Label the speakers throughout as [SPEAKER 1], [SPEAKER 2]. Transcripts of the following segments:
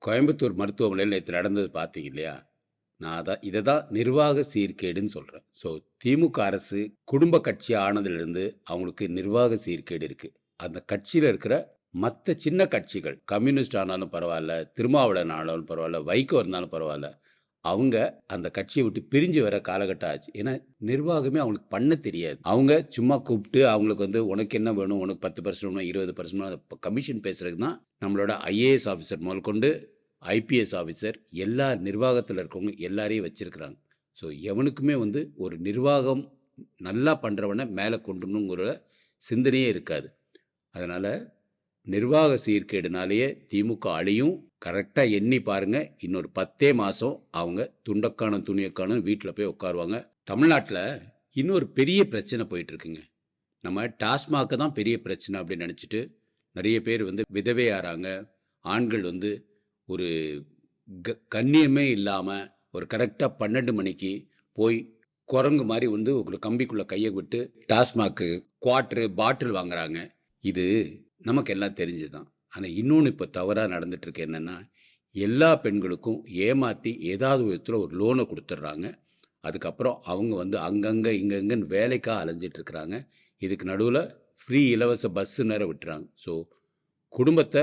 [SPEAKER 1] கோயம்புத்தூர் மருத்துவமனையில் நேத்து நடந்தது பார்த்தீங்க இல்லையா? நான் இத தான் நிர்வாக சீர்கேடுன்னு சொல்றேன். திமுக அரசு குடும்ப கட்சி ஆனதிலிருந்து அவங்களுக்கு நிர்வாக சீர்கேடு இருக்கு. அந்த கட்சியில இருக்கிற மத்த சின்ன கட்சிகள், கம்யூனிஸ்ட் ஆனாலும் பரவால்ல, திருமாவளவன் ஆனாலும் பரவால்ல, வைகோ இருந்தாலும் பரவால்ல, அவங்க அந்த கட்சிய விட்டு பிரிஞ்சு வர காலகட்டம் ஆச்சு. ஏன்னா, நிர்வாகமே அவங்களுக்கு பண்ண தெரியாது. அவங்க சும்மா கூப்ட்டு அவங்களுக்கு வந்து உனக்கு என்ன வேணும்? உனக்கு 10% வேணும், 20% வேணும் கமிஷன் பேசுறதுக்கு தான் நம்மளோட ஐஏஎஸ் ஆஃபீசர் முதற்கொண்டு ஐபிஎஸ் ஆஃபீசர் எல்லா நிர்வாகத்தில இருக்கவங்க எல்லாரையும் வச்சிருக்கிறாங்க. எவனுக்குமே வந்து ஒரு நிர்வாகம் நல்லா பண்றவன மேல கொண்டுரணுங்கிற சிந்தனையே இருக்காது. அதனால நிர்வாக சீர்கேடுனாலேயே திமுக அழியும். கரெக்ட்டா எண்ணி பாருங்க. இன்னொரு 10 மாசம் அவங்க துண்டக்காணும், துணியக்காணும் வீட்ல போய் உட்காருவாங்க. தமிழ்நாட்ல இன்னொரு பெரிய பிரச்சனை போயிட்டு இருக்குங்க. நம்ம டாஸ்மாக் தான் பெரிய பிரச்சனை அப்படின்னு நெனச்சுட்டு, நெறைய பேர் வந்து விதவையாறாங்க. ஆண்கள் வந்து ஒரு கண்ணியமே இல்லாம ஒரு கரெக்ட்டா 12 மணிக்கு போய் குரங்கு மாரி வந்து ஒரு கம்பிக்குள்ள கைய விட்டு டாஸ்மாக்கு குவார்ட்டரு, பாட்டில் வாங்குறாங்க. இது நமக்கு எல்லாம் தெரிஞ்சது தான். ஆனா இன்னொன்னு இப்ப தவறா நடந்துட்டு இருக்கு என்னன்னா, எல்லா பெண்களுக்கும் ஏமாத்தி ஏதாவது விதத்துல ஒரு லோன குடுத்துடுறாங்க. அதுக்கப்புறம் அவங்க வந்து அங்கங்க, இங்கங்கன்னு வேலைக்காக அலைஞ்சிட்டு இருக்கிறாங்க. இதுக்கு நடுவுல ஃப்ரீ இலவச பஸ்ஸுன்னு வேற விட்டுறாங்க. குடும்பத்த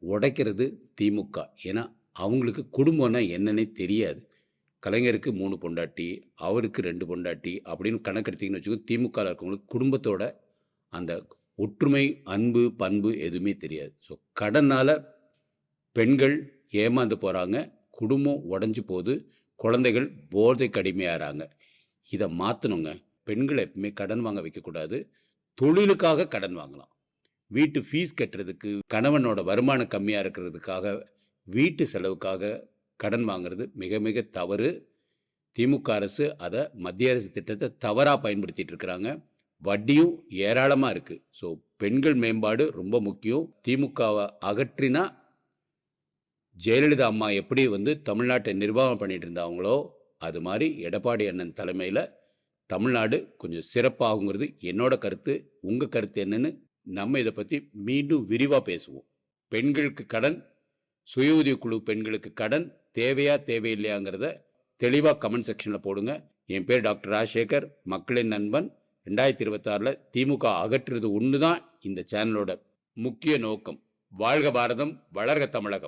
[SPEAKER 1] உடைக்கிறது திமுக. ஏன்னா, அவங்களுக்கு குடும்பம்னா என்னன்னே தெரியாது. கலைஞருக்கு 3 பொண்டாட்டி, அவருக்கு 2 பொண்டாட்டி அப்படின்னு கணக்கெடுத்தீங்கன்னு வச்சுக்கோங்க, திமுகல இருக்கவங்களுக்கு குடும்பத்தோட அந்த ஒற்றுமை, அன்பு, பண்பு எதுவுமே தெரியாது. கடனால பெண்கள் ஏமாந்து போறாங்க. குடும்பம் உடைஞ்சு போது. குழந்தைகள் போதைக்கு அடிமையாறாங்க. இத மாத்தணுங்க. பெண்கள எப்பவுமே கடன் வாங்க வைக்கக்கூடாது. தொழிலுக்காக கடன் வாங்கலாம். வீட்டு ஃபீஸ் கட்டுறதுக்கு, கணவனோட வருமானம் கம்மியா இருக்கிறதுக்காக, வீட்டு செலவுக்காக கடன் வாங்குறது மிக மிக தவறு. திமுக அரசு அத மத்திய அரசு திட்டத்த தவறா பயன்படுத்திட்டு இருக்கிறாங்க. வட்டியும் ஏராளமா இருக்கு. பெண்கள் மேம்பாடு ரொம்ப முக்கியம். திமுகவ அகற்றினா, ஜெயலலிதா அம்மா எப்படி வந்து தமிழ்நாட்டை நிர்வாகம் பண்ணிட்டு இருந்தாங்களோ, அது மாரி எடப்பாடி அண்ணன் தலைமையில தமிழ்நாடு கொஞ்சம் சிறப்பாகுங்கிறது என்னோட கருத்து. உங்க கருத்து என்னன்னு நம்ம இத பத்தி மீண்டும் விரிவா பேசுவோம். பெண்களுக்கு கடன், சுய உதவிக் குழு பெண்களுக்கு கடன் தேவையா? தேவையில்லையாங்கிறத தெளிவா கமெண்ட் செக்ஷன்ல போடுங்க. என் பேர் டாக்டர் ராஜசேகர், மக்களின் நண்பன். 2026ல திமுக அகற்றுறது ஒண்ணு தான் இந்த சேனலோட முக்கிய நோக்கம். வாழ்க பாரதம், வளர்க தமிழகம்.